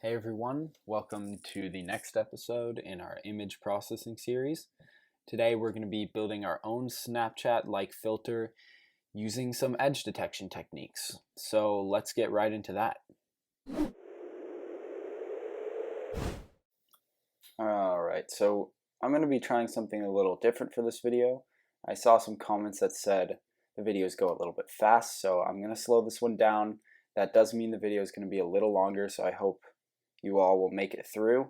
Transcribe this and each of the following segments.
Hey everyone, welcome to the next episode in our image processing series. Today we're going to be building our own Snapchat-like filter using some edge detection techniques. So let's get right into that. Alright, so I'm going to be trying something a little different for this video. I saw some comments that said the videos go a little bit fast, so I'm going to slow this one down. That does mean the video is going to be a little longer, so I hope you all will make it through.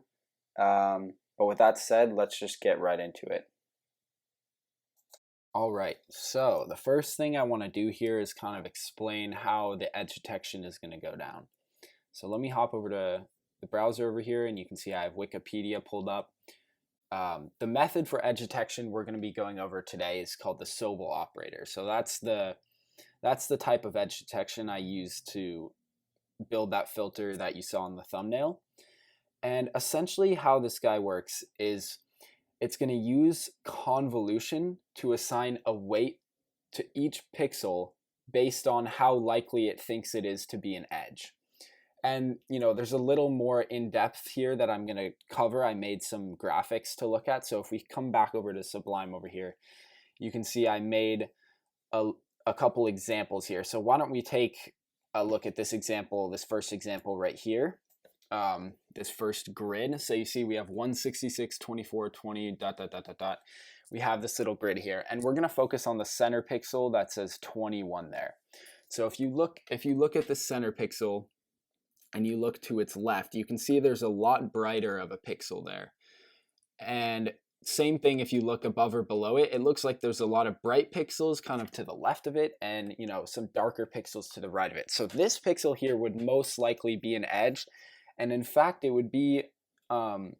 But with that said, let's just get right into it. Alright, so the first thing I want to do here is kind of explain how the edge detection is going to go down. So let me hop over to the browser over here, and you can see I have Wikipedia pulled up. The method for edge detection we're going to be going over today is called the Sobel operator. So that's the type of edge detection I use to build that filter that you saw in the thumbnail. And essentially how this guy works is it's going to use convolution to assign a weight to each pixel based on how likely it thinks it is to be an edge. And there's a little more in depth here that I'm going to cover. I made some graphics to look at. So if we come back over to Sublime over here, you can see I made a couple examples here. So why don't we take a look at this example, this first example right here, this first grid. So you see we have 166, 24, 20, ... We have this little grid here, and we're going to focus on the center pixel that says 21 there. So if you look at the center pixel and you look to its left, you can see there's a lot brighter of a pixel there. And same thing if you look above or below it, it looks like there's a lot of bright pixels kind of to the left of it and some darker pixels to the right of it. So this pixel here would most likely be an edge, and in fact it would be kind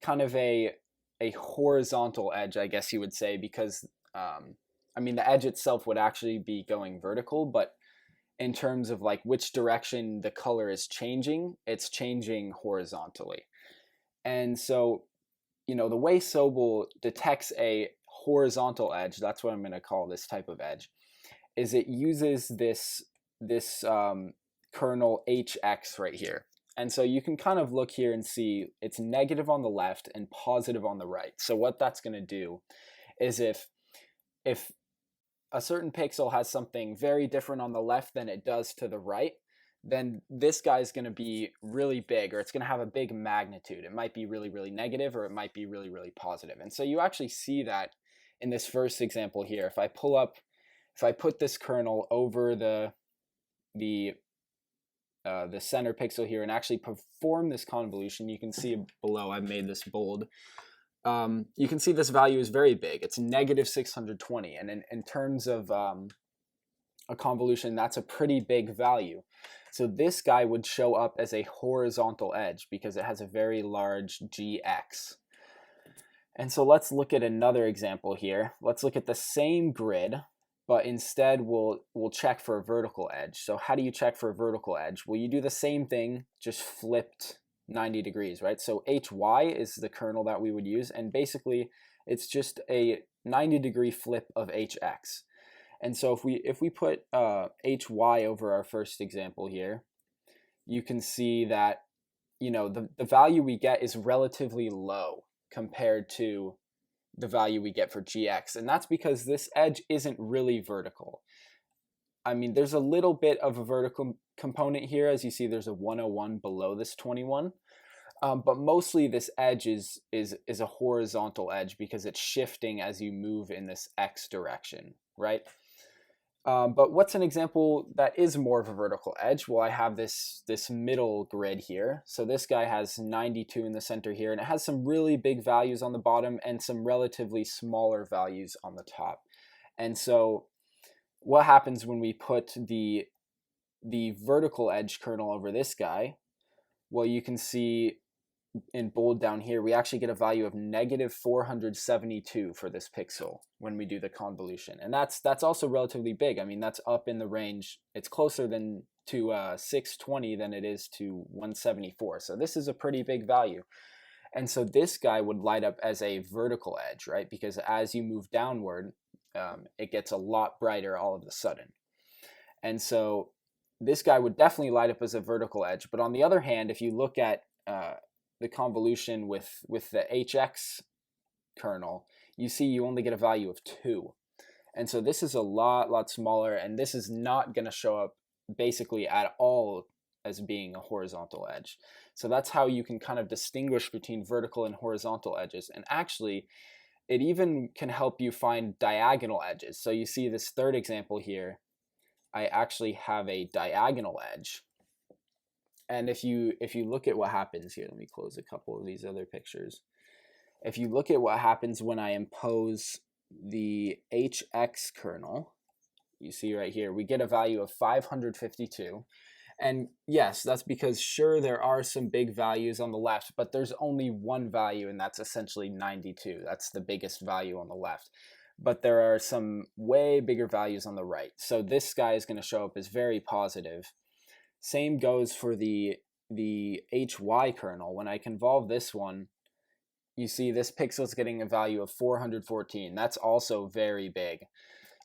of a horizontal edge, I guess you would say, because the edge itself would actually be going vertical, but in terms of like which direction the color is changing, it's changing horizontally. And so the way Sobel detects a horizontal edge, that's what I'm going to call this type of edge, is it uses this kernel HX right here. And so you can kind of look here and see it's negative on the left and positive on the right. So what that's going to do is if a certain pixel has something very different on the left than it does to the right, then this guy is going to be really big, or it's going to have a big magnitude. It might be really, really negative, or it might be really, really positive. And so you actually see that in this first example here. If I put this kernel over the center pixel here and actually perform this convolution, you can see below, I've made this bold. You can see this value is very big. It's negative 620. And in terms of a convolution, that's a pretty big value. So this guy would show up as a horizontal edge because it has a very large GX. And so let's look at another example here. Let's look at the same grid, but instead we'll check for a vertical edge. So how do you check for a vertical edge? Well, you do the same thing, just flipped 90 degrees, right? So HY is the kernel that we would use, and basically it's just a 90-degree flip of HX. And so if we put HY over our first example here, you can see that the value we get is relatively low compared to the value we get for GX. And that's because this edge isn't really vertical. There's a little bit of a vertical component here. As you see, there's a 101 below this 21. But mostly this edge is a horizontal edge because it's shifting as you move in this X direction, right? But what's an example that is more of a vertical edge? Well, I have this middle grid here. So this guy has 92 in the center here, and it has some really big values on the bottom and some relatively smaller values on the top. And so what happens when we put the vertical edge kernel over this guy? Well, you can see in bold down here, we actually get a value of negative 472 for this pixel when we do the convolution. And that's also relatively big. That's up in the range. It's closer to 620 than it is to 174. So this is a pretty big value. And so this guy would light up as a vertical edge, right? Because as you move downward, it gets a lot brighter all of a sudden. And so this guy would definitely light up as a vertical edge. But on the other hand, if you look at the convolution with the HX kernel, you see you only get a value of 2. And so this is a lot smaller, and this is not going to show up basically at all as being a horizontal edge. So that's how you can kind of distinguish between vertical and horizontal edges. And actually, it even can help you find diagonal edges. So you see this third example here, I actually have a diagonal edge. And if you look at what happens here, let me close a couple of these other pictures. If you look at what happens when I impose the HX kernel, you see right here, we get a value of 552. And yes, that's because sure, there are some big values on the left, but there's only one value, and that's essentially 92. That's the biggest value on the left. But there are some way bigger values on the right. So this guy is going to show up as very positive. Same goes for the HY kernel. When I convolve this one, you see this pixel is getting a value of 414. That's also very big.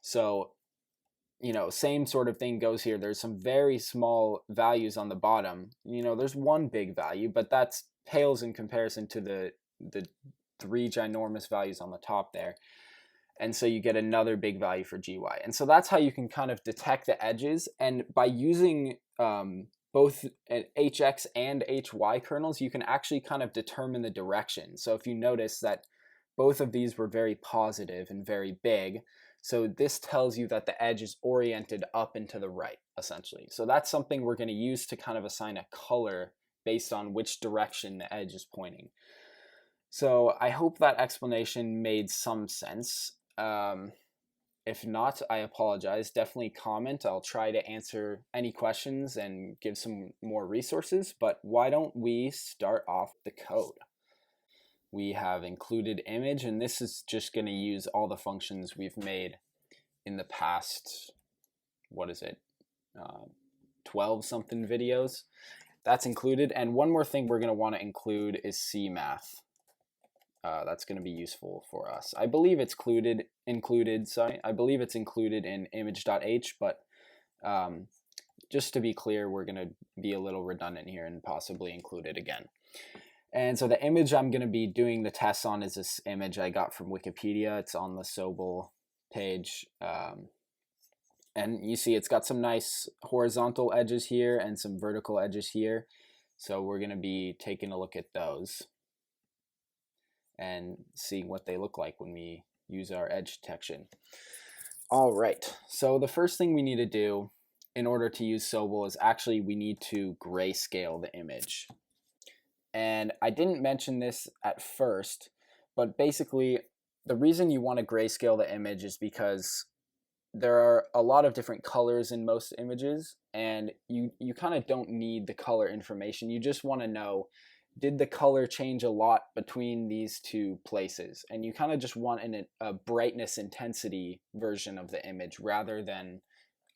So, you know, same sort of thing goes here. There's some very small values on the bottom. You know, there's one big value, but that's pales in comparison to the 3 ginormous values on the top there. And so you get another big value for GY. And so that's how you can kind of detect the edges. And by using both HX and HY kernels, you can actually kind of determine the direction. So if you notice that both of these were very positive and very big, so this tells you that the edge is oriented up and to the right, essentially. So that's something we're going to use to kind of assign a color based on which direction the edge is pointing. So I hope that explanation made some sense. If not, I apologize. Definitely comment. I'll try to answer any questions and give some more resources, but why don't we start off the code? We have included image, and this is just going to use all the functions we've made in the past, 12 something videos. That's included. And one more thing we're going to want to include is CMath. That's going to be useful for us. I believe it's included in image.h, but just to be clear, we're going to be a little redundant here and possibly include it again. And so the image I'm going to be doing the tests on is this image I got from Wikipedia. It's on the Sobel page. And you see it's got some nice horizontal edges here and some vertical edges here. So we're going to be taking a look at those and seeing what they look like when we use our edge detection. All right, so the first thing we need to do in order to use Sobel is actually we need to grayscale the image. And I didn't mention this at first, but basically the reason you want to grayscale the image is because there are a lot of different colors in most images, and you kind of don't need the color information. You just want to know, did the color change a lot between these two places? And you kind of just want a brightness intensity version of the image rather than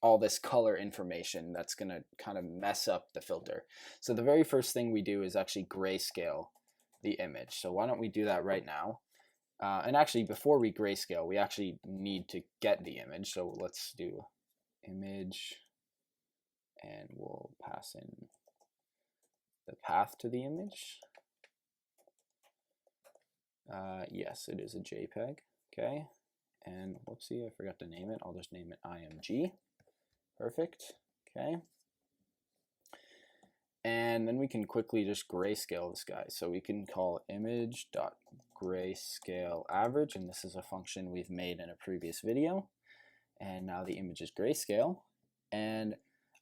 all this color information that's going to kind of mess up the filter. So the very first thing we do is actually grayscale the image. So why don't we do that right now? And actually, before we grayscale, we actually need to get the image. So let's do image, and we'll pass in the path to the image. Yes, it is a JPEG. Okay, and whoopsie, I forgot to name it. I'll just name it IMG. Perfect. Okay, and then we can quickly just grayscale this guy. So we can call image.grayscale average, and this is a function we've made in a previous video. And now the image is grayscale, and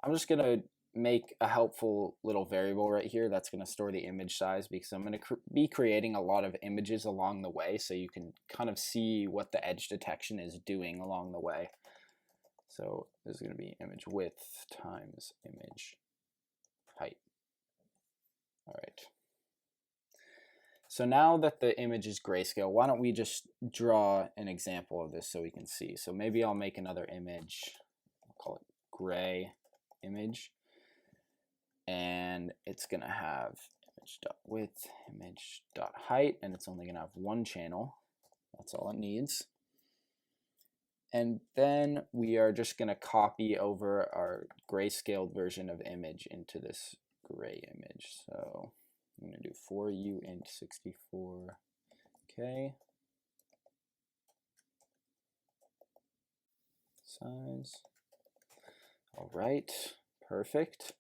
I'm just gonna make a helpful little variable right here that's going to store the image size, because I'm going to be creating a lot of images along the way, so you can kind of see what the edge detection is doing along the way. So this is going to be image width times image height. All right. So now that the image is grayscale, why don't we just draw an example of this so we can see. So maybe I'll make another image, I'll call it gray image. And it's going to have image.width, image.height, and it's only going to have one channel. That's all it needs. And then we are just going to copy over our grayscaled version of image into this gray image. So I'm going to do for u int 64. Okay. Size. All right. Perfect.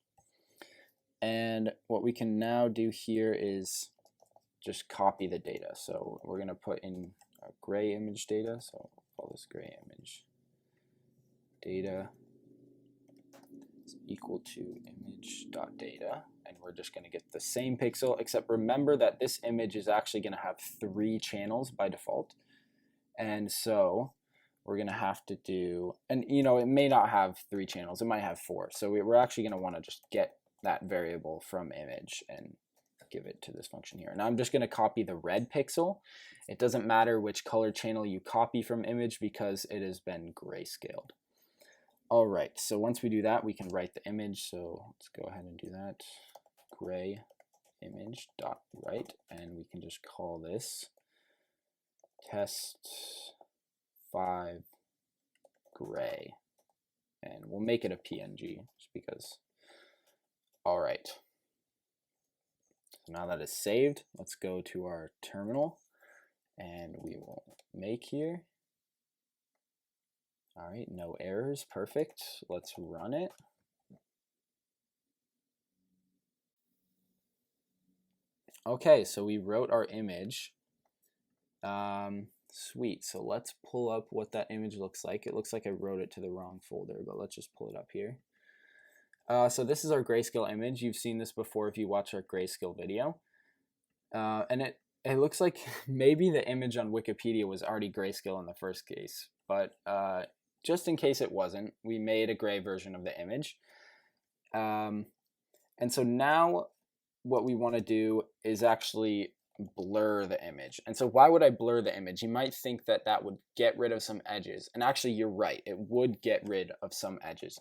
And what we can now do here is just copy the data. So we're going to put in our gray image data. So we'll call this gray image data is equal to image.data. And we're just going to get the same pixel, except remember that this image is actually going to have 3 channels by default. And so we're going to have to do, and you know, it may not have 3 channels, it might have 4. So we're actually going to want to just get that variable from image and give it to this function here. And I'm just going to copy the red pixel. It doesn't matter which color channel you copy from image because it has been grayscaled. All right, so once we do that, we can write the image. So let's go ahead and do that. Gray image dot write, and we can just call this test 5 gray, and we'll make it a PNG just because. All right. So now that it's saved, let's go to our terminal, and we will make here. All right, no errors, perfect. Let's run it. Okay, so we wrote our image. Sweet, so let's pull up what that image looks like. It looks like I wrote it to the wrong folder, but let's just pull it up here. So this is our grayscale image. You've seen this before if you watch our grayscale video. And it looks like maybe the image on Wikipedia was already grayscale in the first case, but just in case it wasn't, we made a gray version of the image. And so now what we want to do is actually blur the image. And so why would I blur the image? You might think that that would get rid of some edges. And actually, you're right. It would get rid of some edges.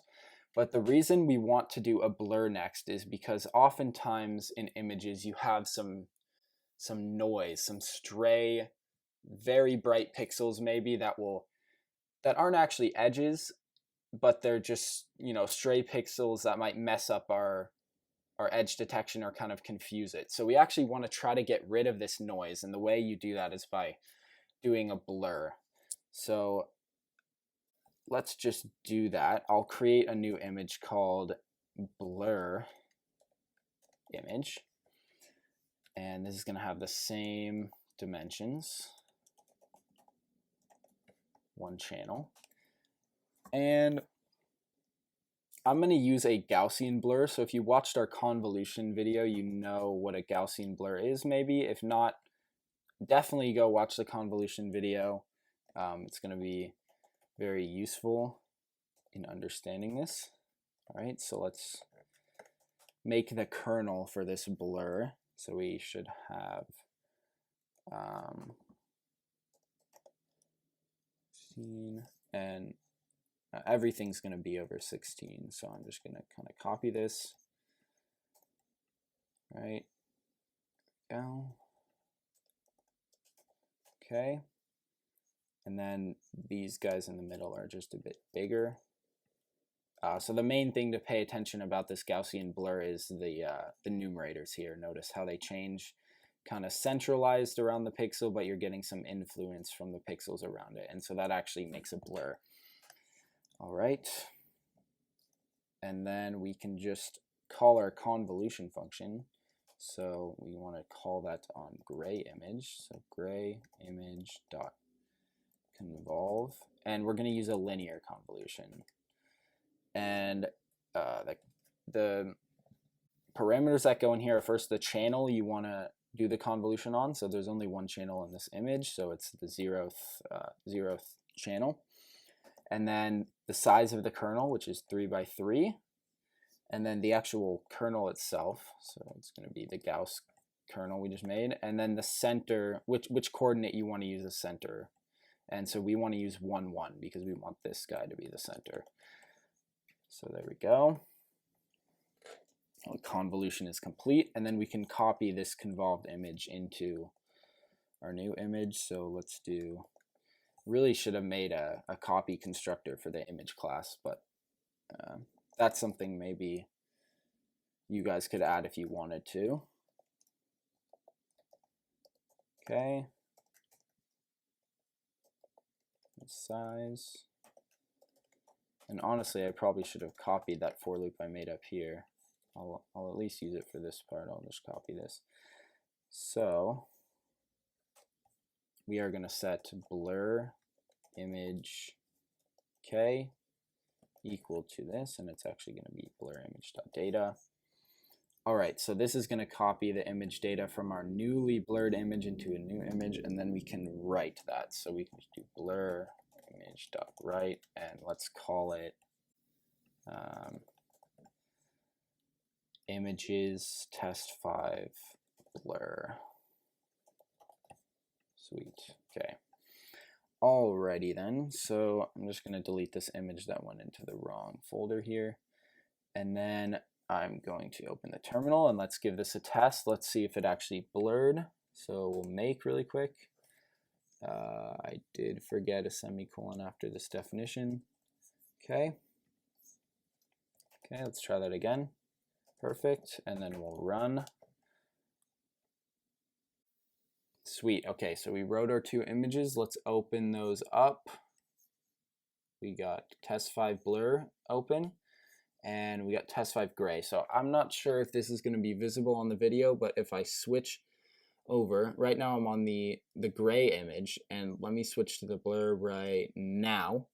But the reason we want to do a blur next is because oftentimes in images you have some noise, some stray, very bright pixels maybe that aren't actually edges, but they're just, you know, stray pixels that might mess up our edge detection or kind of confuse it. So we actually want to try to get rid of this noise, and the way you do that is by doing a blur. So let's just do that. I'll create a new image called blur image, and this is going to have the same dimensions, 1 channel, and I'm going to use a Gaussian blur. So if you watched our convolution video, you know what a Gaussian blur is maybe. If not, definitely go watch the convolution video. It's going to be very useful in understanding this. All right, so let's make the kernel for this blur. So we should have scene, and everything's going to be over 16. So I'm just going to kind of copy this. All right, go. Okay. And then these guys in the middle are just a bit bigger. So the main thing to pay attention about this Gaussian blur is the numerators here. Notice how they change, kind of centralized around the pixel, but you're getting some influence from the pixels around it. And so that actually makes a blur. All right. And then we can just call our convolution function. So we want to call that on gray image. So gray image dot convolve, and we're going to use a linear convolution. And the parameters that go in here are first the channel you want to do the convolution on. So there's only 1 channel in this image, so it's the 0th channel. And then the size of the kernel, which is 3 by 3, and then the actual kernel itself. So it's going to be the Gauss kernel we just made, and then the center, which coordinate you want to use as center. And so we want to use 1, 1 because we want this guy to be the center. So there we go. The convolution is complete, and then we can copy this convolved image into our new image. So let's do Really should have made a copy constructor for the image class, but that's something maybe you guys could add if you wanted to. Okay. Size. And honestly, I probably should have copied that for loop I made up here. I'll at least use it for this part. I'll just copy this. So we are going to set blur image k equal to this, and it's actually going to be blur image.data. All right, so this is going to copy the image data from our newly blurred image into a new image, and then we can write that. So we can do blur image.write, and let's call it images test 5 blur. Sweet. Okay. Alrighty then. So I'm just going to delete this image that went into the wrong folder here, and then I'm going to open the terminal and let's give this a test. Let's see if it actually blurred. So we'll make really quick. I did forget a semicolon after this definition. Okay. Okay, let's try that again. Perfect. And then we'll run. Sweet. Okay, so we wrote our two images. Let's open those up. We got test 5 blur open, and we got test 5 gray. So I'm not sure if this is going to be visible on the video, but if I switch over, right now I'm on the gray image, and let me switch to the blur right now.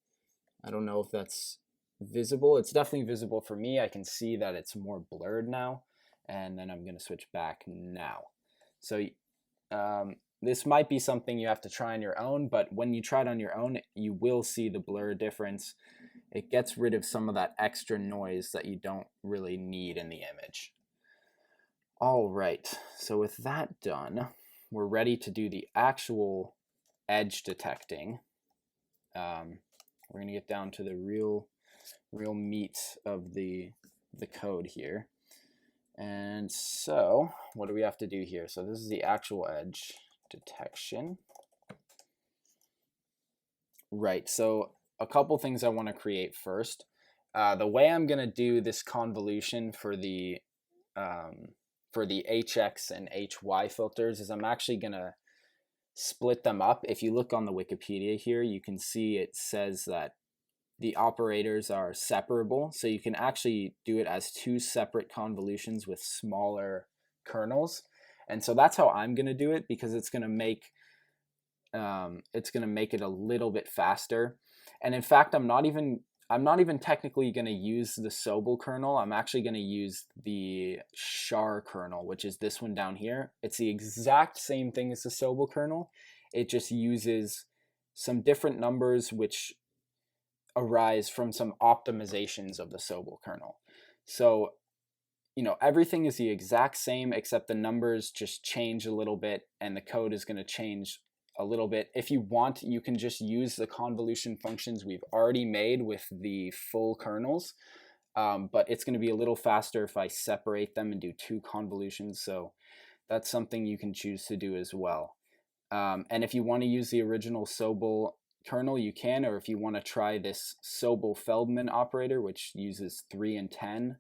I don't know if that's visible. It's definitely visible for me. I can see that it's more blurred now, and then I'm going to switch back now. So this might be something you have to try on your own, but when you try it on your own, you will see the blur difference. It gets rid of some of that extra noise that you don't really need in the image. All right, so with that done, we're ready to do the actual edge detecting. We're going to get down to the real meat of the code here. And so what do we have to do here? So this is the actual edge detection. Right, so a couple things I want to create first. The way I'm going to do this convolution for the HX and HY filters is I'm actually going to split them up. If you look on the Wikipedia here, you can see it says that the operators are separable, so you can actually do it as two separate convolutions with smaller kernels. And so that's how I'm going to do it, because it's going to make it a little bit faster. And in fact, I'm not even technically going to use the Sobel kernel. I'm actually going to use the char kernel, which is this one down here. It's the exact same thing as the Sobel kernel. It just uses some different numbers which arise from some optimizations of the Sobel kernel. So, you know, everything is the exact same except the numbers just change a little bit, and the code is going to change a little bit. If you want, you can just use the convolution functions we've already made with the full kernels, but it's going to be a little faster if I separate them and do two convolutions. So that's something you can choose to do as well. And if you want to use the original Sobel kernel, you can, or if you want to try this Sobel-Feldman operator, which uses 3 and 10,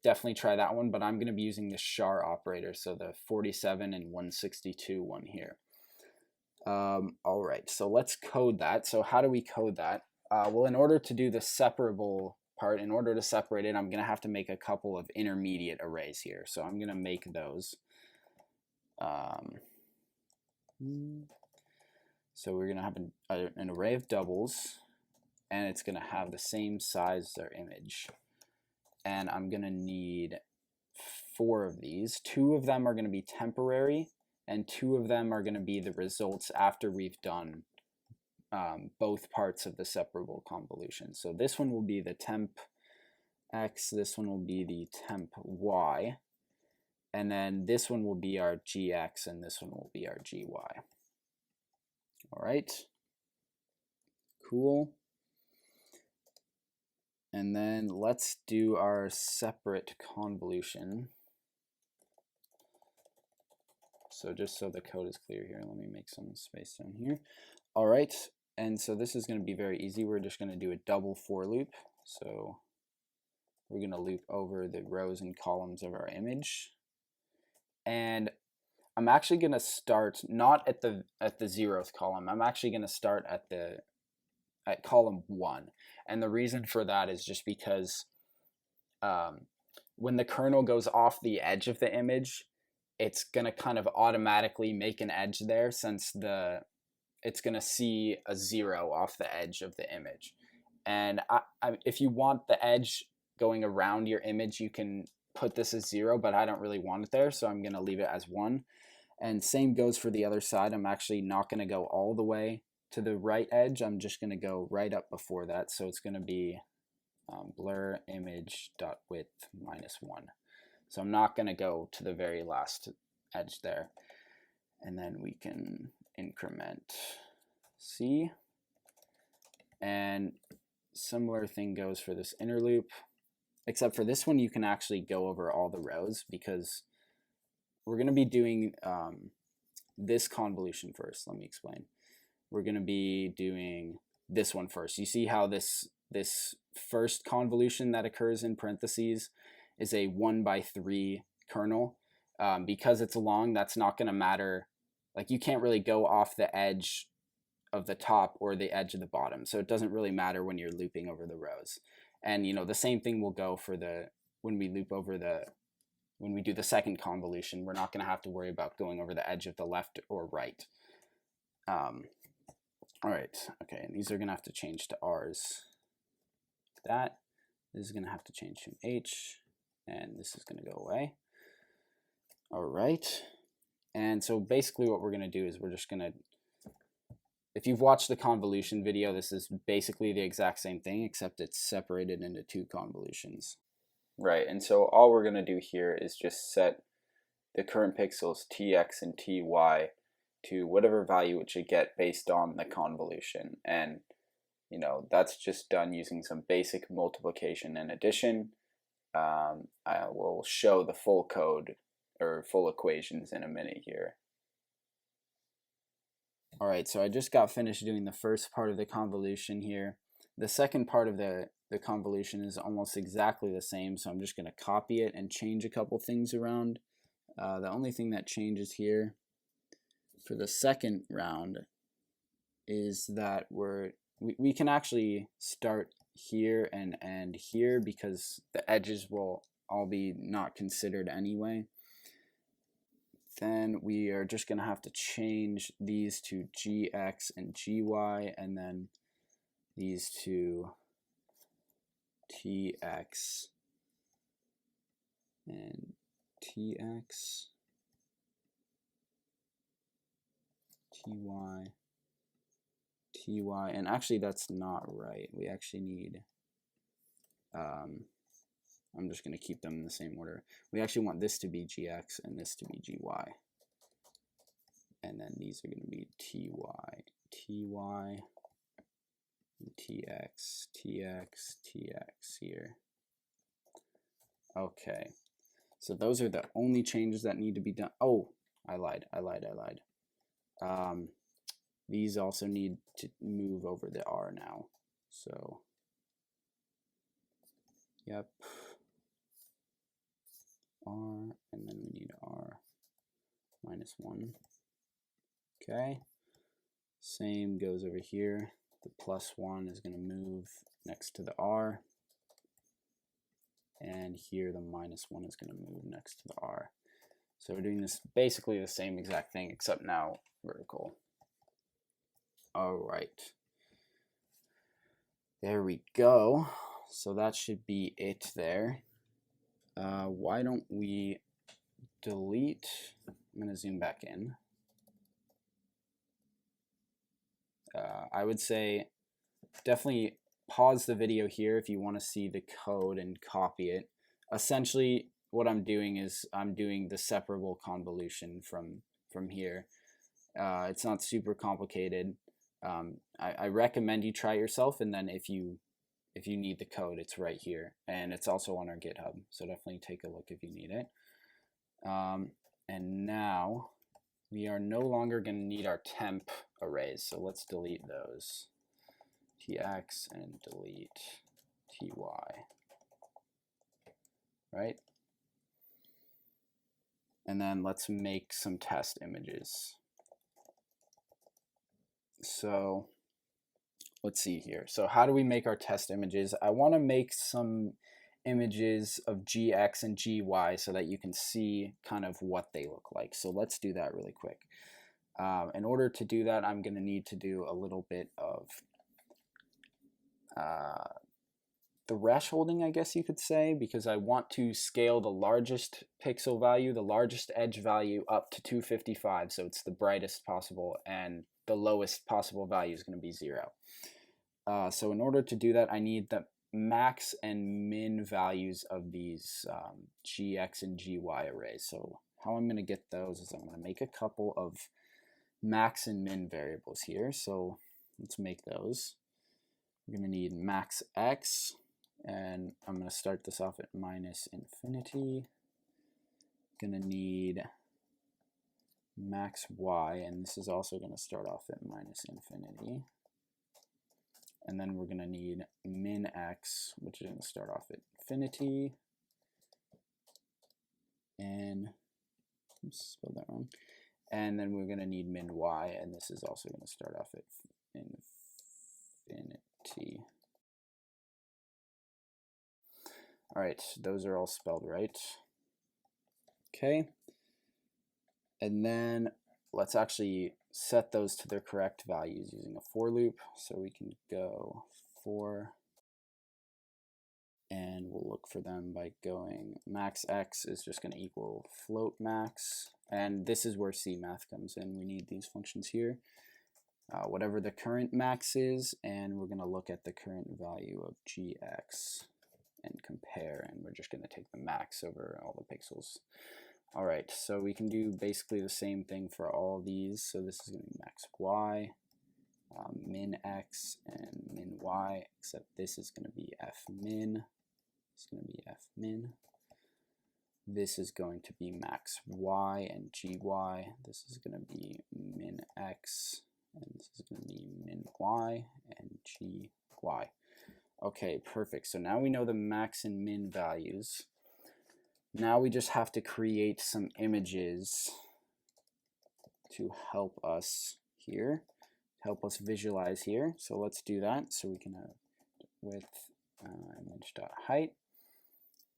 definitely try that one, but I'm going to be using the char operator, so the 47 and 162 one here. All right, so let's code that. So how do we code that? Well, in order to do the separable part, in order to separate it, I'm going to have to make a couple of intermediate arrays here. So I'm going to make those. So we're going to have an array of doubles, and it's going to have the same size as our image. And I'm going to need 4 of these. 2 of them are going to be temporary, and 2 of them are going to be the results after we've done both parts of the separable convolution. So this one will be the temp x, this one will be the temp y, and then this one will be our gx, and this one will be our gy. All right, cool. And then let's do our separate convolution. So just so the code is clear here, let me make some space down here. All right, And so this is going to be very easy. We're just going to do a double for loop. So we're going to loop over the rows and columns of our image. And I'm actually going to start not at the 0th column. I'm actually going to start at column 1. And the reason for that is just because when the kernel goes off the edge of the image, it's going to kind of automatically make an edge there, since it's going to see a 0 off the edge of the image. And if you want the edge going around your image, you can put this as 0, but I don't really want it there, so I'm going to leave it as 1. And same goes for the other side. I'm actually not going to go all the way to the right edge. I'm just going to go right up before that. So it's going to be blur image dot width -1. So I'm not going to go to the very last edge there. And then we can increment C. And similar thing goes for this inner loop, except for this one you can actually go over all the rows, because we're going to be doing this convolution first. Let me explain. We're going to be doing this one first. You see how this first convolution that occurs in parentheses is a 1/3 kernel. Because it's long, that's not going to matter. Like, you can't really go off the edge of the top or the edge of the bottom, so it doesn't really matter when you're looping over the rows. And the same thing will go for when we do the second convolution. We're not going to have to worry about going over the edge of the left or right. All right, okay, and these are going to have to change to R's. This is going to have to change to H, and this is going to go away. All right, and so basically what we're going to do is we're just going to, if you've watched the convolution video, this is basically the exact same thing, except it's separated into 2 convolutions. Right, and so all we're going to do here is just set the current pixels tx and ty to whatever value it should get based on the convolution. And that's just done using some basic multiplication and addition. I will show the full code or full equations in a minute here. All right, so I just got finished doing the first part of the convolution here. The second part of the convolution is almost exactly the same, so I'm just going to copy it and change a couple things around. The only thing that changes here for the second round is that we can actually start here and end here, because the edges will all be not considered anyway. Then we are just going to have to change these to gx and gy, and then these to tx and tx, ty, and actually that's not right. We actually need, I'm just going to keep them in the same order. We actually want this to be gx and this to be gy. And then these are going to be ty, and tx, tx here. Okay. So those are the only changes that need to be done. Oh, I lied. These also need to move over the R now. So, yep. R, and then we need R -1. Okay. Same goes over here. The +1 is going to move next to the R. And here the -1 is going to move next to the R. So we're doing this basically the same exact thing, except now vertical. All right. There we go. So that should be it there. Why don't we delete? I'm going to zoom back in. I would say definitely pause the video here if you want to see the code and copy it. Essentially, what I'm doing is I'm doing the separable convolution from here. It's not super complicated. I recommend you try it yourself, and then if you need the code, it's right here, and it's also on our GitHub, so definitely take a look if you need it. And now we are no longer going to need our temp arrays, so let's delete those. Tx and delete ty, right? And then let's make some test images. So let's see here. So how do we make our test images? I want to make some images of gx and gy so that you can see kind of what they look like. So let's do that really quick. In order to do that, I'm going to need to do a little bit of thresholding, I guess you could say, because I want to scale the largest pixel value, the largest edge value up to 255, so it's the brightest possible, and the lowest possible value is going to be 0. So in order to do that, I need the max and min values of these gx and gy arrays. So how I'm going to get those is I'm going to make a couple of max and min variables here. So let's make those. We're going to need max x, and I'm going to start this off at minus infinity. Going to need max y, and this is also going to start off at minus infinity. And then we're going to need min x, which is going to start off at infinity. And, oops, spelled that wrong. And then we're going to need min y, and this is also going to start off at infinity. All right, those are all spelled right. Okay. And then let's actually set those to their correct values using a for loop. So we can go for, and we'll look for them by going max x is just going to equal float max. And this is where CMath comes in. We need these functions here. Whatever the current max is, and we're going to look at the current value of gx and compare, and we're just going to take the max over all the pixels. All right, so we can do basically the same thing for all these. So this is going to be max y, min x, and min y, except this is going to be f min. It's going to be f min. This is going to be max y and gy. This is going to be min x, and this is going to be min y and gy. Okay, perfect. So now we know the max and min values. Now we just have to create some images to help us here, help us visualize here. So let's do that. So we can have width image.height,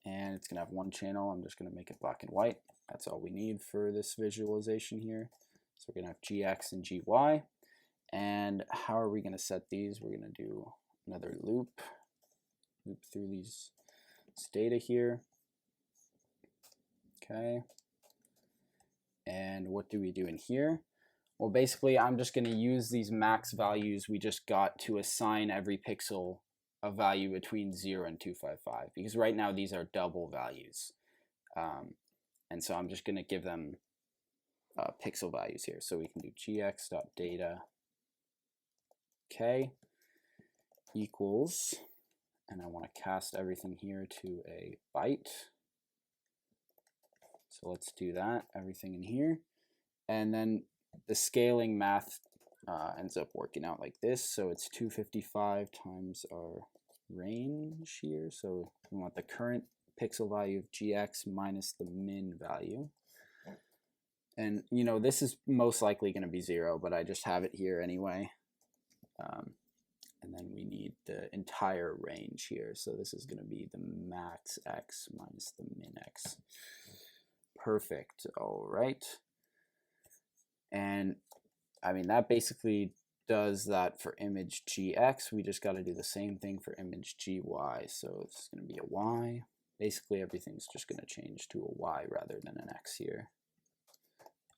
and it's going to have one channel. I'm just going to make it black and white. That's all we need for this visualization here. So we're going to have gx and gy. And how are we going to set these? We're going to do another loop through these data here. Okay. And what do we do in here? Well, basically, I'm just going to use these max values we just got to assign every pixel a value between 0 and 255, because right now these are double values. And so I'm just going to give them pixel values here. So we can do gx.data, okay, equals, and I want to cast everything here to a byte. So let's do that, everything in here. And then the scaling math ends up working out like this. So it's 255 times our range here. So we want the current pixel value of gx minus the min value. And you know, this is most likely going to be 0, but I just have it here anyway. And then we need the entire range here. So this is going to be the max x minus the min x. Perfect. All right. And I mean, that basically does that for image gx. We just got to do the same thing for image gy. So it's going to be a y. Basically, everything's just going to change to a y rather than an x here.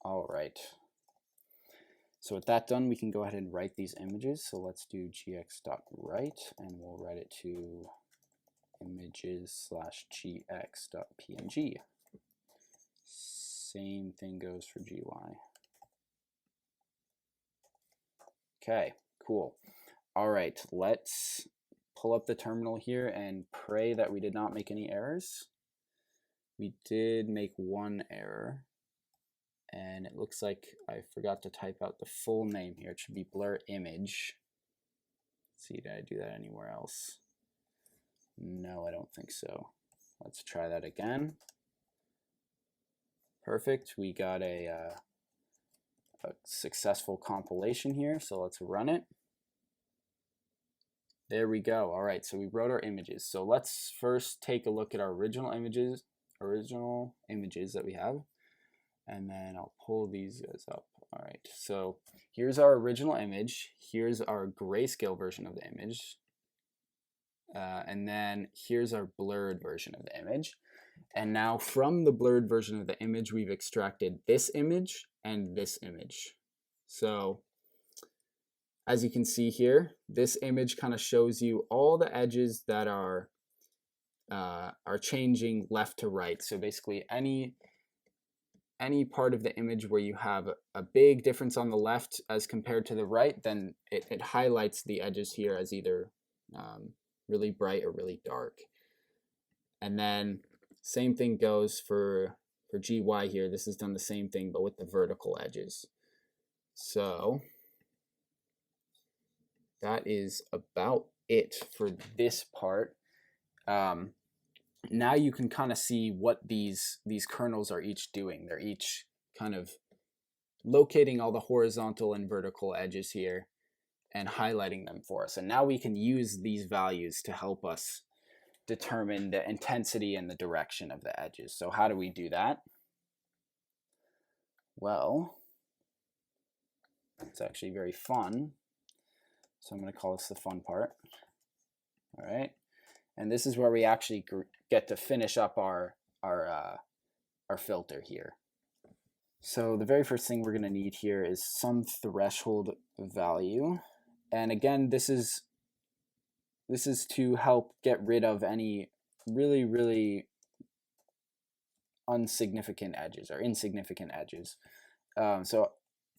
All right. So with that done, we can go ahead and write these images. So let's do gx.write, and we'll write it to images/gx.png. Same thing goes for gy. Okay, cool. All right, let's pull up the terminal here and pray that we did not make any errors. We did make one error, and and it looks like I forgot to type out the full name here. It should be blur image. Let's see, did I do that anywhere else? No, I don't think so. Let's try that again. Perfect. We got a successful compilation here, so let's run it. There we go. All right, so we wrote our images. So let's first take a look at our original images that we have, and then I'll pull these guys up. All right, so here's our original image. Here's our grayscale version of the image. And then here's our blurred version of the image. And now from the blurred version of the image, we've extracted this image and this image. So as you can see here, this image kind of shows you all the edges that are changing left to right. So basically any part of the image where you have a big difference on the left as compared to the right, then it highlights the edges here as either really bright or really dark. And then same thing goes for GY here. This has done the same thing, but with the vertical edges. So that is about it for this part. Now you can kind of see what these kernels are each doing. They're each kind of locating all the horizontal and vertical edges here and highlighting them for us. And now we can use these values to help us determine the intensity and the direction of the edges. So how do we do that? Well, it's actually very fun. So I'm going to call this the fun part. All right. And this is where we actually get to finish up our filter here. So the very first thing we're going to need here is some threshold value. And again, this is to help get rid of any really insignificant edges. So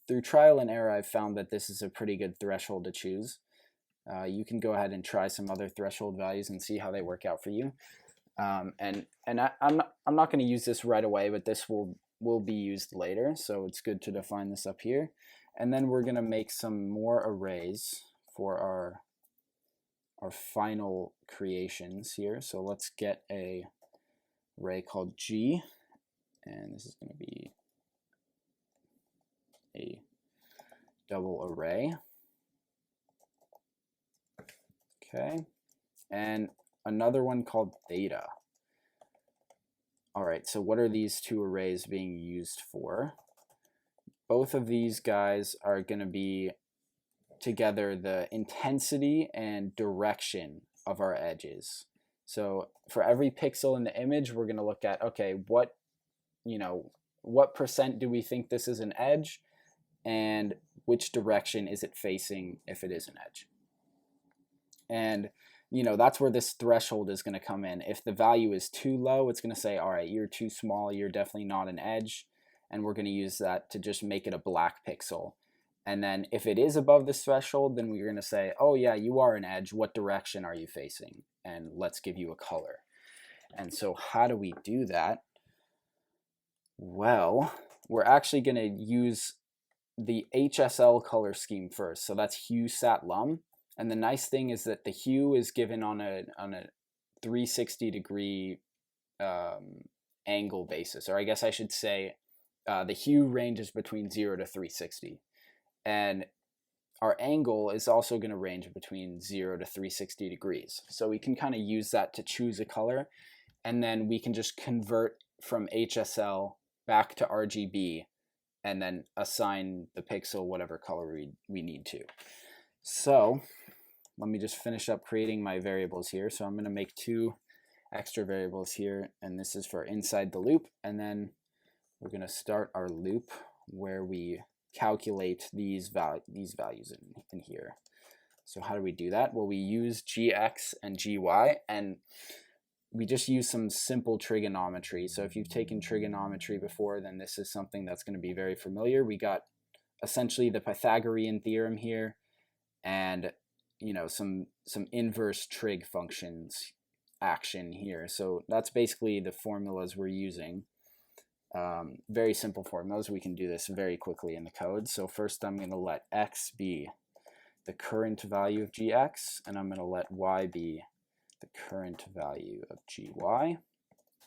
through trial and error, I've found that this is a pretty good threshold to choose. You can go ahead and try some other threshold values and see how they work out for you. I'm not going to use this right away, but this will be used later, so it's good to define this up here. And then we're going to make some more arrays for our final creations here. So let's get a array called G, and this is going to be a double array. Okay, and another one called theta. All right, so what are these two arrays being used for? Both of these guys are going to be together the intensity and direction of our edges. So for every pixel in the image, we're going to look at, okay, what percent do we think this is an edge, and which direction is it facing if it is an edge? And that's where this threshold is going to come in. If the value is too low, it's going to say, all right, you're too small, you're definitely not an edge, and we're going to use that to just make it a black pixel. And then if it is above this threshold, then we're going to say, oh yeah, you are an edge, what direction are you facing? And let's give you a color. And so how do we do that? Well, we're actually going to use the HSL color scheme first. So that's hue sat lum. And the nice thing is that the hue is given on a 360 degree angle basis, or I guess I should say the hue ranges between 0 to 360. And our angle is also going to range between 0 to 360 degrees. So we can kind of use that to choose a color, and then we can just convert from HSL back to RGB and then assign the pixel whatever color we need to. So let me just finish up creating my variables here. So I'm going to make two extra variables here, and this is for inside the loop, and then we're going to start our loop where we calculate these values in here. So how do we do that? Well, we use gx and gy, and we just use some simple trigonometry. So if you've taken trigonometry before, then this is something that's going to be very familiar. We got essentially the Pythagorean theorem here, and some inverse trig functions action here. So that's basically the formulas we're using. very simple formulas. We can do this very quickly in the code. So first I'm going to let x be the current value of gx, and I'm going to let y be the current value of gy.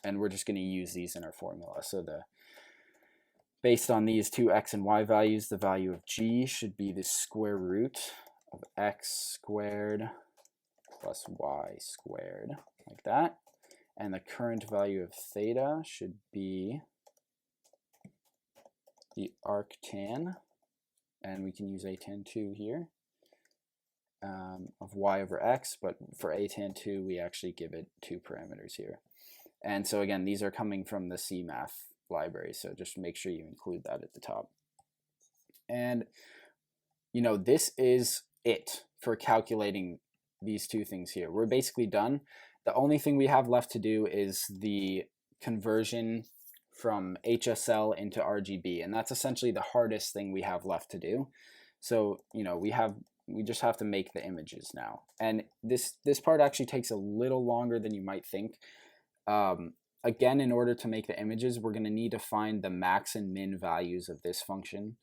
And we're just going to use these in our formula. So based on these two x and y values, the value of g should be the square root of x squared plus y squared, like that. And the current value of theta should be the arctan, and we can use atan 2 here, of y over x, but for atan 2 we actually give it 2 parameters here. And so again, these are coming from the CMath library, so just make sure you include that at the top. And you know, this is it for calculating these two things here. We're basically done. The only thing we have left to do is the conversion from HSL into RGB, and that's essentially the hardest thing we have left to do. So you know, we just have to make the images now, and this part actually takes a little longer than you might think. Again, in order to make the images, we're going to need to find the max and min values of this function,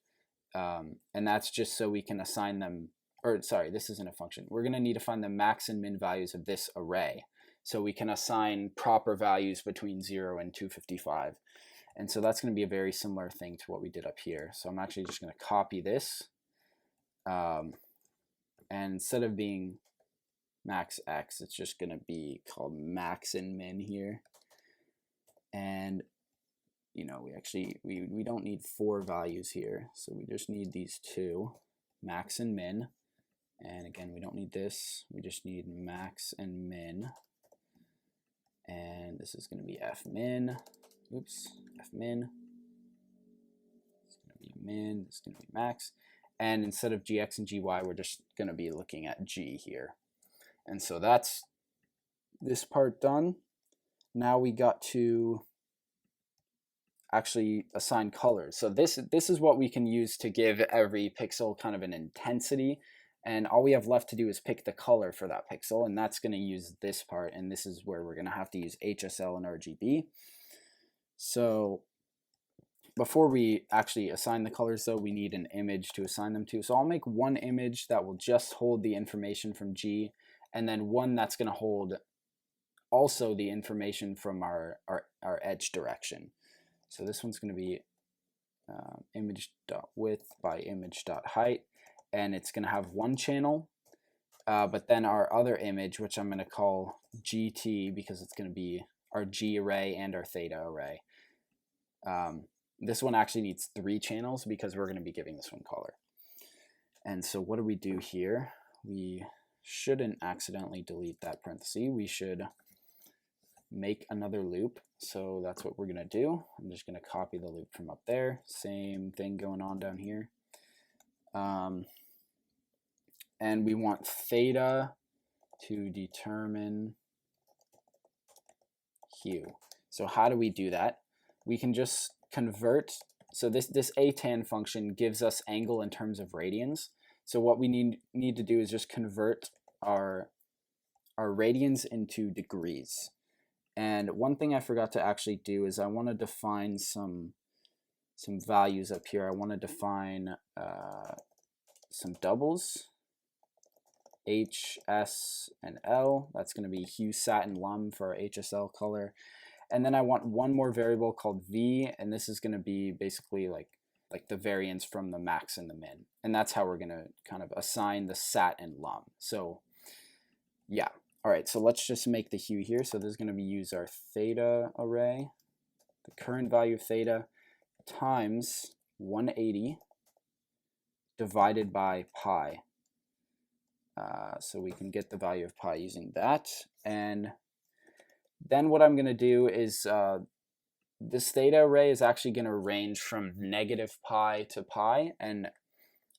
and that's just so we can assign them, or sorry, this isn't a function. We're going to need to find the max and min values of this array, so we can assign proper values between 0 and 255. And so that's going to be a very similar thing to what we did up here. So I'm actually just going to copy this, and instead of being max x, it's just going to be called max and min here. And you know, we don't need 4 values here, so we just need these 2, max and min. And again, we don't need this, we just need max and min. And this is going to be f min. Oops, f min. It's going to be min, it's going to be max. And instead of gx and gy, we're just going to be looking at g here. And so that's this part done. Now we got to actually assign colors. So this is what we can use to give every pixel kind of an intensity. And all we have left to do is pick the color for that pixel, and that's going to use this part, and this is where we're going to have to use HSL and RGB. So before we actually assign the colors though, we need an image to assign them to. So I'll make one image that will just hold the information from G, and then one that's going to hold also the information from our edge direction. So this one's going to be image.width by image.height, and it's going to have one channel, but then our other image, which I'm going to call GT because it's going to be our G array and our theta array. This one actually needs 3 channels because we're going to be giving this one color. And so what do we do here? We shouldn't accidentally delete that parenthesis. We should make another loop. So that's what we're going to do. I'm just going to copy the loop from up there. Same thing going on down here. And we want theta to determine hue. So how do we do that? We can just convert. So this atan function gives us angle in terms of radians. So what we need to do is just convert our radians into degrees. And one thing I forgot to actually do is I want to define some values up here. I want to define some doubles, H, S, and L. That's going to be hue, sat, and lum for our HSL color. And then I want one more variable called V, and this is going to be basically like the variance from the max and the min. And that's how we're going to kind of assign the sat and lum. So yeah. All right, so let's just make the hue here. So this is going to be use our theta array, the current value of theta times 180 divided by pi. So we can get the value of pi using that. And then what I'm going to do is this theta array is actually going to range from negative pi to pi. And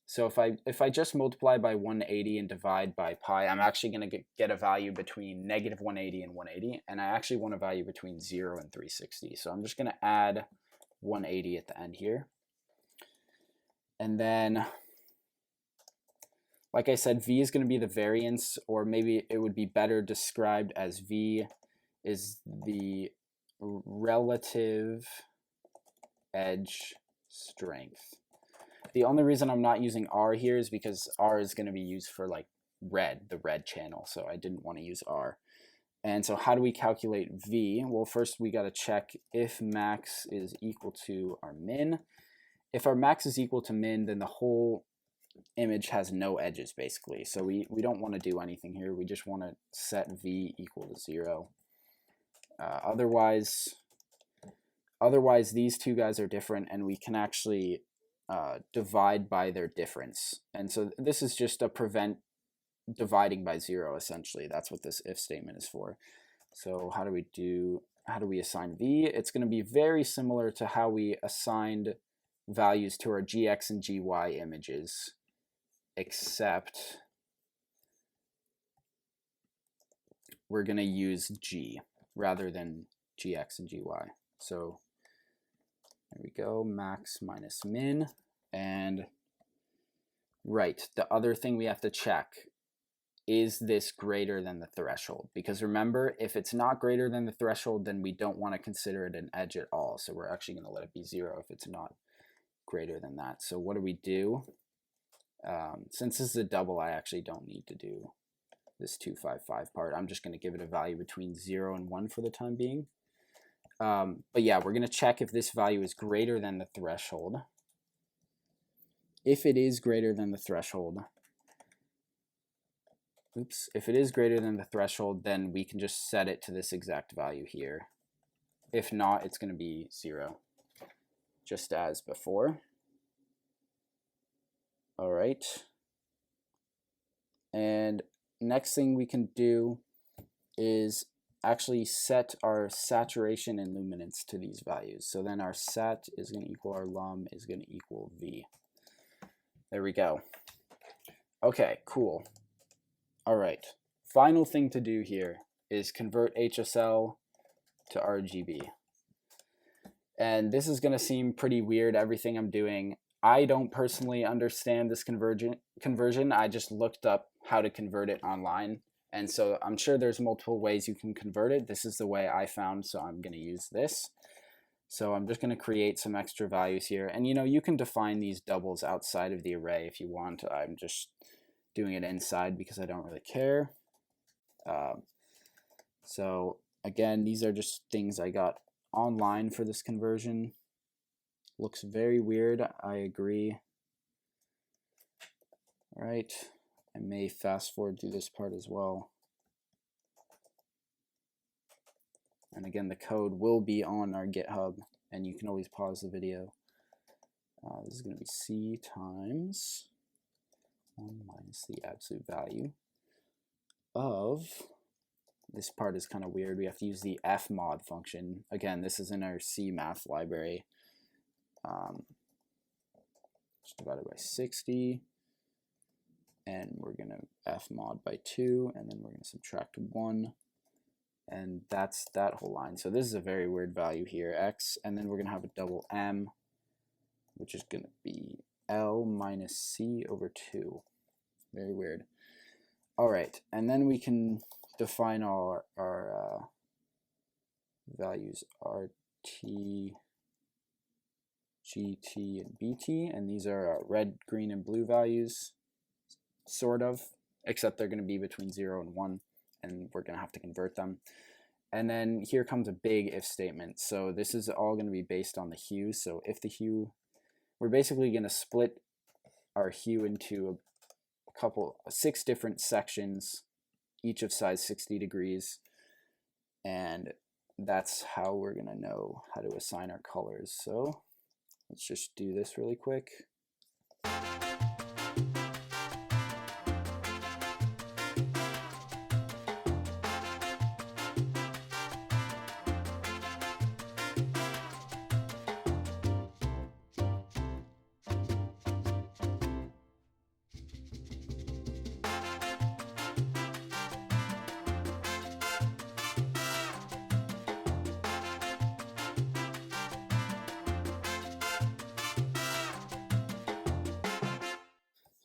so if I just multiply by 180 and divide by pi, I'm actually going to get a value between negative 180 and 180. And I actually want a value between 0 and 360. So I'm just going to add 180 at the end here. And then, like I said, V is going to be the variance, or maybe it would be better described as V is the relative edge strength. The only reason I'm not using R here is because R is going to be used for like red, the red channel, so I didn't want to use R. And so how do we calculate V? Well, first we got to check if max is equal to our min. If our max is equal to min, then the whole image has no edges basically. So we don't want to do anything here. We just want to set V equal to 0. Otherwise these two guys are different, and we can actually divide by their difference. And so this is just to prevent dividing by 0 essentially. That's what this if statement is for. So how do we assign V? It's going to be very similar to how we assigned values to our GX and GY images, except we're going to use G rather than GX and GY. So there we go, max minus min. And right, the other thing we have to check, is this greater than the threshold? Because remember, if it's not greater than the threshold, then we don't want to consider it an edge at all. So we're actually going to let it be 0 if it's not greater than that. So what do we do? Since this is a double, I actually don't need to do this 255 part. I'm just going to give it a value between 0 and 1 for the time being. But yeah, we're going to check if this value is greater than the threshold. If it is greater than the threshold, if it is greater than the threshold, then we can just set it to this exact value here. If not, it's going to be 0, just as before. All right. And next thing we can do is actually set our saturation and luminance to these values. So then our sat is going to equal our lum is going to equal V. There we go. Okay, cool. All right. Final thing to do here is convert HSL to RGB. And this is going to seem pretty weird, everything I'm doing. I don't personally understand this conversion. I just looked up how to convert it online. And so I'm sure there's multiple ways you can convert it. This is the way I found, so I'm going to use this. So I'm just going to create some extra values here. And you can define these doubles outside of the array if you want. I'm just doing it inside because I don't really care. So again, these are just things I got online for this conversion. Looks very weird, I agree. All right, I may fast forward through this part as well. And again, the code will be on our GitHub, and you can always pause the video. This is going to be C times 1 minus the absolute value of, this part is kind of weird, we have to use the fmod function. Again, this is in our C math library. Just divided by 60, and we're going to fmod by 2, and then we're going to subtract 1. And that's that whole line. So this is a very weird value here, x, and then we're going to have a double m, which is going to be L minus C over 2. Very weird. All right, and then we can define our values RT, GT, and BT, and these are our red, green, and blue values, sort of, except they're going to be between 0 and 1. And we're going to have to convert them. And then here comes a big if statement. So this is all going to be based on the hue. So if the hue, we're basically going to split our hue into a 6 different sections, each of size 60 degrees. And that's how we're going to know how to assign our colors. So let's just do this really quick.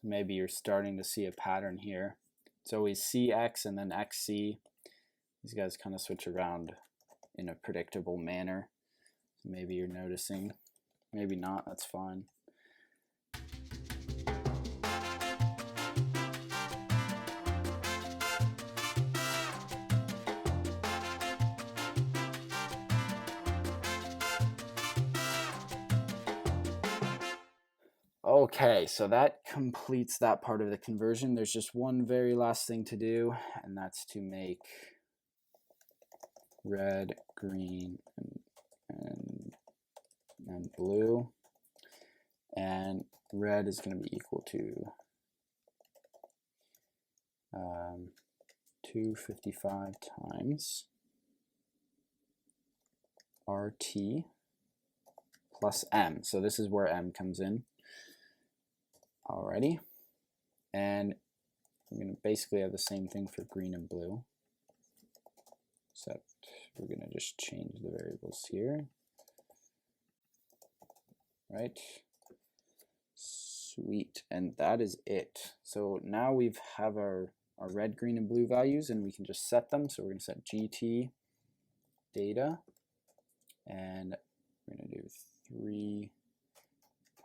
Maybe you're starting to see a pattern here. It's always CX and then XC. These guys kind of switch around in a predictable manner. Maybe you're noticing. Maybe not, that's fine. Okay, so that completes that part of the conversion. There's just one very last thing to do, and that's to make red, green, and blue. And red is going to be equal to 255 times RT plus M. So this is where M comes in. Alrighty. And I'm going to basically have the same thing for green and blue, except we're going to just change the variables here. Right? Sweet. And that is it. So now we have our red, green, and blue values, and we can just set them. So we're going to set GT data, and we're going to do 3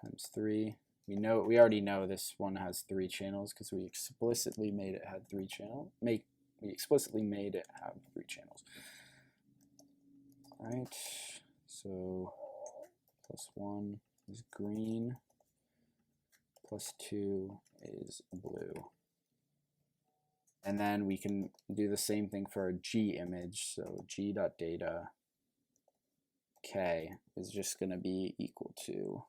times 3. We already know this one has 3 channels because we explicitly made it have 3 channels. We explicitly made it have 3 channels. All right. So +1 is green, +2 is blue. And then we can do the same thing for our G image. So G.data K is just going to be equal to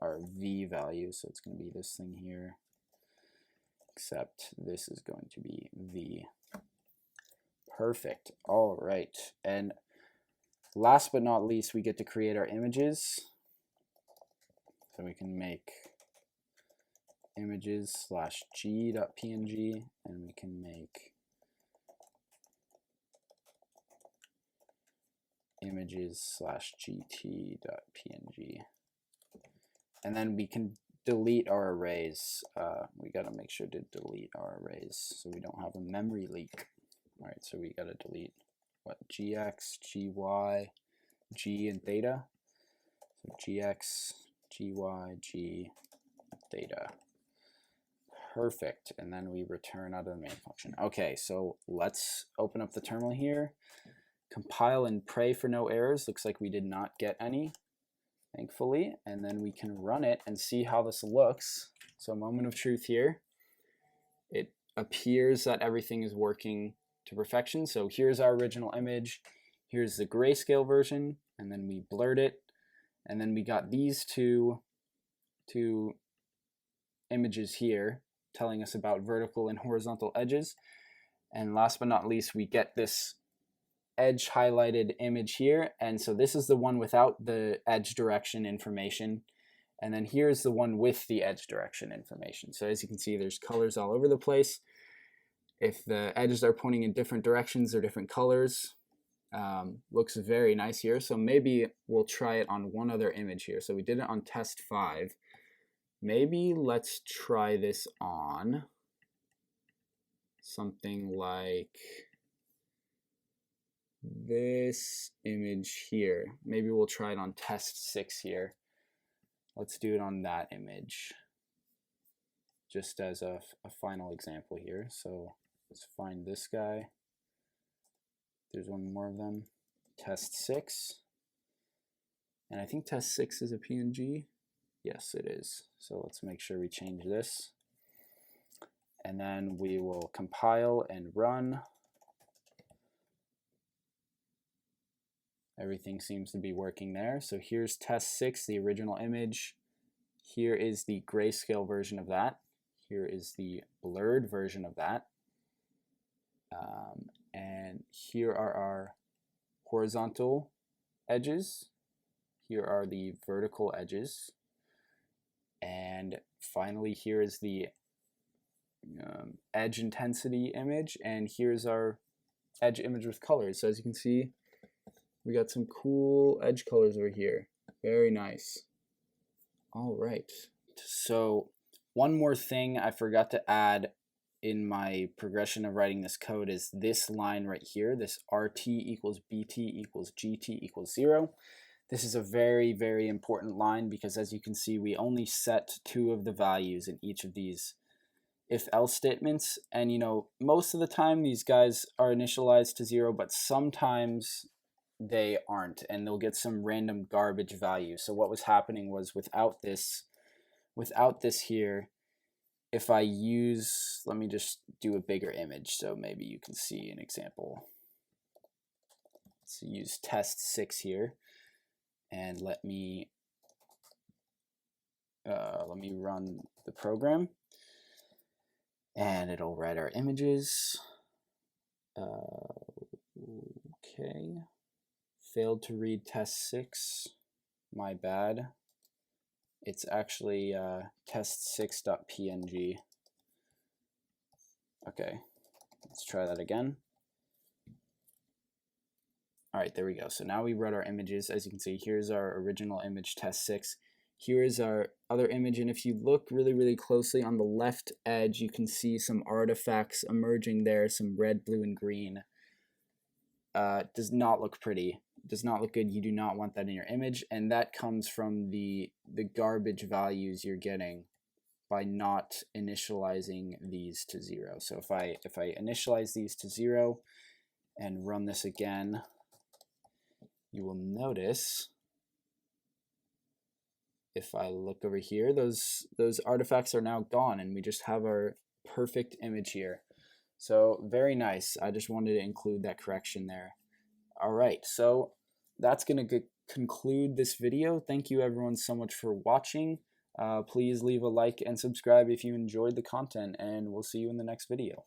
our V value. So it's going to be this thing here, except this is going to be V. Perfect. All right. And last but not least, we get to create our images. So we can make images/g.png, and we can make images/gt.png, and then we can delete our arrays. We got to make sure to delete our arrays so we don't have a memory leak. All right, so we got to delete what, gx, gy, g, and theta. So gx, gy, g, theta. Perfect. And then we return out of the main function. Okay, so let's open up the terminal here, compile and pray for no errors. Looks like we did not get any, thankfully. And then we can run it and see how this looks. So moment of truth here. It appears that everything is working to perfection. So here's our original image. Here's the grayscale version, and then we blurred it. And then we got these two images here telling us about vertical and horizontal edges. And last but not least, we get this edge highlighted image here. And so this is the one without the edge direction information. And then here's the one with the edge direction information. So as you can see, there's colors all over the place. If the edges are pointing in different directions or different colors, looks very nice here. So maybe we'll try it on one other image here. So we did it on test 5. Maybe let's try this on something like this image here. Maybe we'll try it on test 6 here. Let's do it on that image, just as a final example here. So let's find this guy. There's one more of them. Test 6. And I think test 6 is a PNG. Yes, it is. So let's make sure we change this. And then we will compile and run. Everything seems to be working there. So here's test 6, the original image. Here is the grayscale version of that. Here is the blurred version of that. And here are our horizontal edges. Here are the vertical edges. And finally, here is the edge intensity image. And here's our edge image with colors. So as you can see, we got some cool edge colors over here. Very nice. All right. So one more thing I forgot to add in my progression of writing this code is this line right here, this RT equals BT equals GT equals 0. This is a very, very important line because as you can see, we only set 2 of the values in each of these if-else statements. And most of the time these guys are initialized to 0, but sometimes they aren't, and they'll get some random garbage value. So what was happening was without this here, if I use, let me just do a bigger image so maybe you can see an example. Let's use test 6 here, and let me run the program, and it'll write our images. Okay, failed to read test 6, my bad. It's actually test6.png. Okay, let's try that again. All right, there we go. So now we wrote our images. As you can see, here's our original image, test 6. Here is our other image, and if you look really, really closely on the left edge, you can see some artifacts emerging there, some red, blue, and green. Does not look pretty. Does not look good. You do not want that in your image, and that comes from the garbage values you're getting by not initializing these to 0. So if I initialize these to 0 and run this again, you will notice if I look over here, those artifacts are now gone, and we just have our perfect image here. So very nice. I just wanted to include that correction there. All right, so that's going to conclude this video. Thank you everyone so much for watching. Please leave a like and subscribe if you enjoyed the content, and we'll see you in the next video.